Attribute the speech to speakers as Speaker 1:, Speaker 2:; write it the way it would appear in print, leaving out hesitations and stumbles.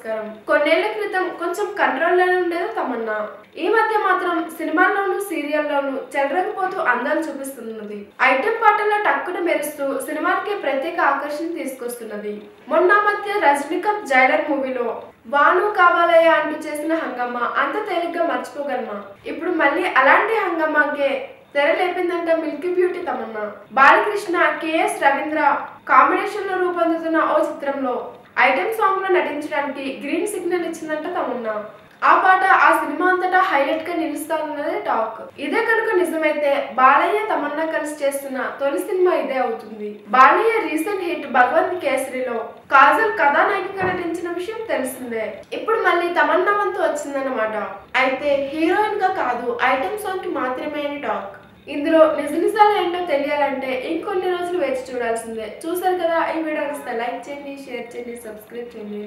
Speaker 1: నమస్కారం. కొన్నేళ్ల క్రితం కొంచెం కంట్రోల్లోనే ఉండేది తమన్నా. ఈ మధ్య మాత్రం సినిమాల్లోనూ సీరియల్లోనూ చెలరేగిపోతూ అందాలు చూపిస్తున్నది. ఐటెం పాటల్లో టక్కున మెరుస్తూ సినిమాకి ప్రత్యేక ఆకర్షణ తీసుకొస్తున్నది. మొన్న మధ్య రజనీకాంత్ జైలర్ మూవీలో వాను కావాలయ్య అంటూ చేసిన హంగామా అంత తేలిగ్గా మర్చిపోగలమా? ఇప్పుడు మళ్ళీ అలాంటి హంగామాకే తెర లేపిందంట milky beauty Tamannaah. Balakrishna, KS Ravindra combination లో రూపొందుతున్న ఓ చిత్రంలో ఐటెం సాంగ్ లో నటించడానికి గ్రీన్ సిగ్నల్ ఇచ్చిందంట తమన్నా. ఆ పాట ఆ సినిమా అంతటా హైలైట్ గా నిలుస్తానన్నదే టాక్. ఇదే కనుక నిజమైతే బాలయ్య తమన్నా కలిసి చేస్తున్న తొలి సినిమా ఇదే అవుతుంది. బాలయ్య రీసెంట్ హిట్ భగవంత్ కేసరిలో కాజల్ కథానాయికగా నటించిన విషయం తెలిసిందే. ఇప్పుడు మళ్ళీ తమన్నా వంతు వచ్చిందన్నమాట. అయితే హీరోయిన్ గా కాదు, ఐటెం సాంగ్ కి మాత్రమే అని టాక్. ఇందులో నిజాలు ఏంటో తెలియాలంటే ఇంకొన్ని రోజులు వేచి చూడాల్సిందే. చూసారు కదా, ఈ వీడియో నచ్చితే లైక్ చేయండి, షేర్ చేయండి, సబ్స్క్రైబ్ చేయండి.